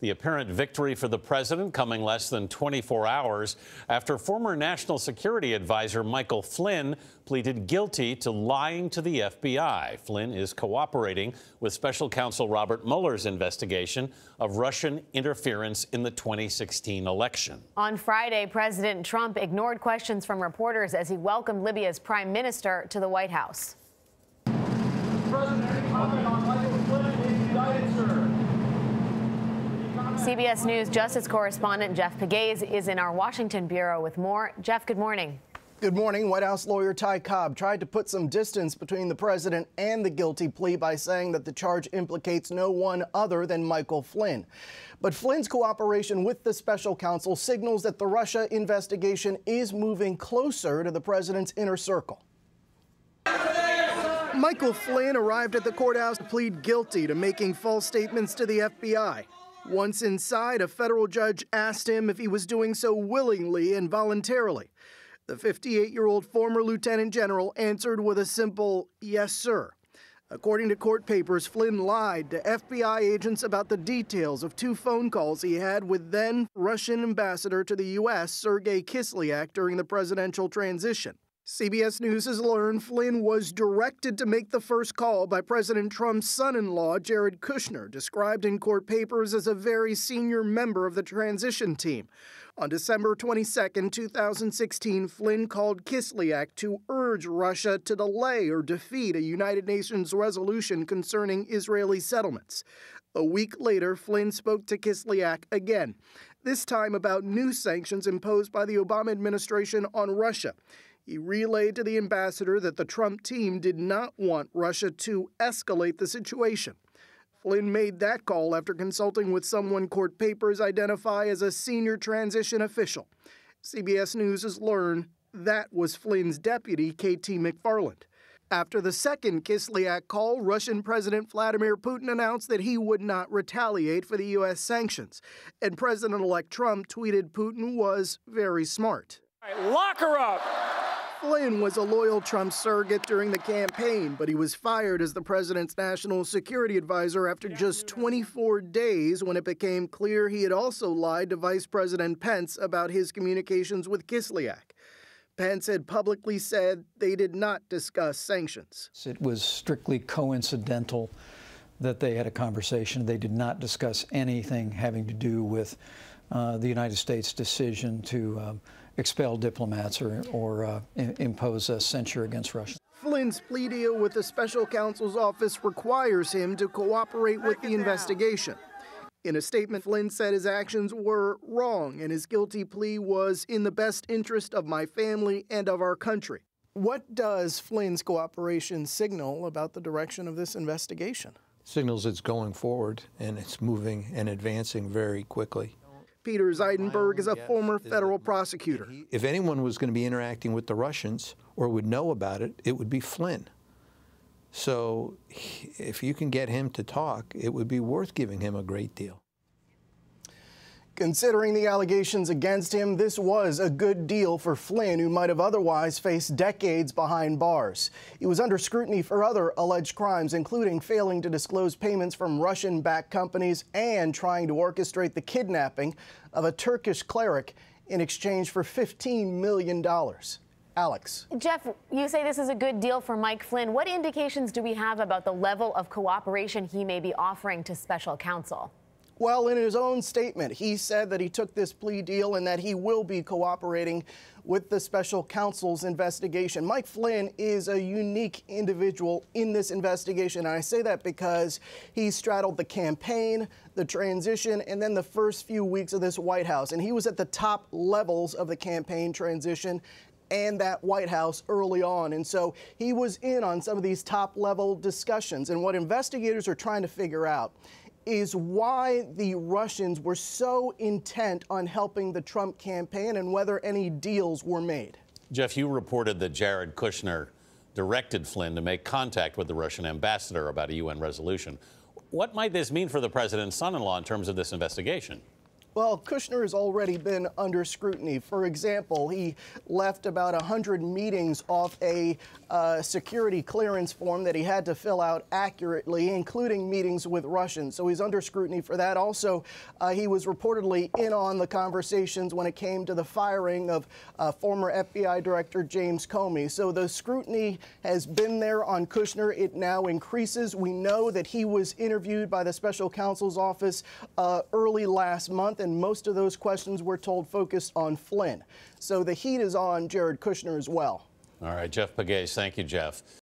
The apparent victory for the president coming less than 24 hours after former National Security Advisor Michael Flynn pleaded guilty to lying to the FBI. Flynn is cooperating with special counsel Robert Mueller's investigation of Russian interference in the 2016 election. On Friday, President Trump ignored questions from reporters as he welcomed Libya's prime minister to the White House. President, any comment on Michael Flynn being indicted, sir? CBS News Justice correspondent Jeff Pegues is in our Washington bureau with more. Jeff, good morning. Good morning. White House lawyer Ty Cobb tried to put some distance between the president and the guilty plea by saying that the charge implicates no one other than Michael Flynn. But Flynn's cooperation with the special counsel signals that the Russia investigation is moving closer to the president's inner circle. Michael Flynn arrived at the courthouse to plead guilty to making false statements to the FBI. Once inside, a federal judge asked him if he was doing so willingly and voluntarily. The 58-year-old former lieutenant general answered with a simple, "Yes, sir." According to court papers, Flynn lied to FBI agents about the details of 2 phone calls he had with then Russian ambassador to the U.S., Sergei Kislyak, during the presidential transition. CBS News has learned Flynn was directed to make the first call by President Trump's son-in-law, Jared Kushner, described in court papers as a very senior member of the transition team. On December 22, 2016, Flynn called Kislyak to urge Russia to delay or defeat a United Nations resolution concerning Israeli settlements. A week later, Flynn spoke to Kislyak again, this time about new sanctions imposed by the Obama administration on Russia. He relayed to the ambassador that the Trump team did not want Russia to escalate the situation. Flynn made that call after consulting with someone court papers identify as a senior transition official. CBS News has learned that was Flynn's deputy, KT McFarland. After the second Kislyak call, Russian President Vladimir Putin announced that he would not retaliate for the U.S. sanctions. And President-elect Trump tweeted Putin was very smart. All right, lock her up. Flynn was a loyal Trump surrogate during the campaign, but he was fired as the president's national security advisor after just 24 days when it became clear he had also lied to Vice President Pence about his communications with Kislyak. Pence had publicly said they did not discuss sanctions. It was strictly coincidental that they had a conversation. They did not discuss anything having to do with the United States' decision to expel diplomats or impose a censure against Russia. Flynn's plea deal with the special counsel's office requires him to cooperate with the investigation. In a statement, Flynn said his actions were wrong and his guilty plea was in the best interest of my family and of our country. What does Flynn's cooperation signal about the direction of this investigation? Signals it's going forward and it's moving and advancing very quickly. Peter Zeidenberg is a former federal prosecutor. If anyone was going to be interacting with the Russians or would know about it, it would be Flynn. So if you can get him to talk, it would be worth giving him a great deal. Considering the allegations against him, this was a good deal for Flynn, who might have otherwise faced decades behind bars. He was under scrutiny for other alleged crimes, including failing to disclose payments from Russian-backed companies and trying to orchestrate the kidnapping of a Turkish cleric in exchange for $15 million. Alex. Jeff, you say this is a good deal for Mike Flynn. What indications do we have about the level of cooperation he may be offering to special counsel? Well, in his own statement, he said that he took this plea deal and that he will be cooperating with the special counsel's investigation. Mike Flynn is a unique individual in this investigation, and I say that because he straddled the campaign, the transition, and then the first few weeks of this White House. And he was at the top levels of the campaign transition and that White House early on. And so he was in on some of these top-level discussions. And what investigators are trying to figure out is why the Russians were so intent on helping the Trump campaign and whether any deals were made. Jeff, you reported that Jared Kushner directed Flynn to make contact with the Russian ambassador about a UN resolution. What might this mean for the president's son-in-law in terms of this investigation? Well, Kushner has already been under scrutiny. For example, he left about 100 meetings off a security clearance form that he had to fill out accurately, including meetings with Russians. So he's under scrutiny for that. Also, he was reportedly in on the conversations when it came to the firing of former FBI Director James Comey. So the scrutiny has been there on Kushner. It now increases. We know that he was interviewed by the special counsel's office early last month, and most of those questions, we're told, focused on Flynn. So the heat is on Jared Kushner as well. All right, Jeff Pegues. Thank you, Jeff.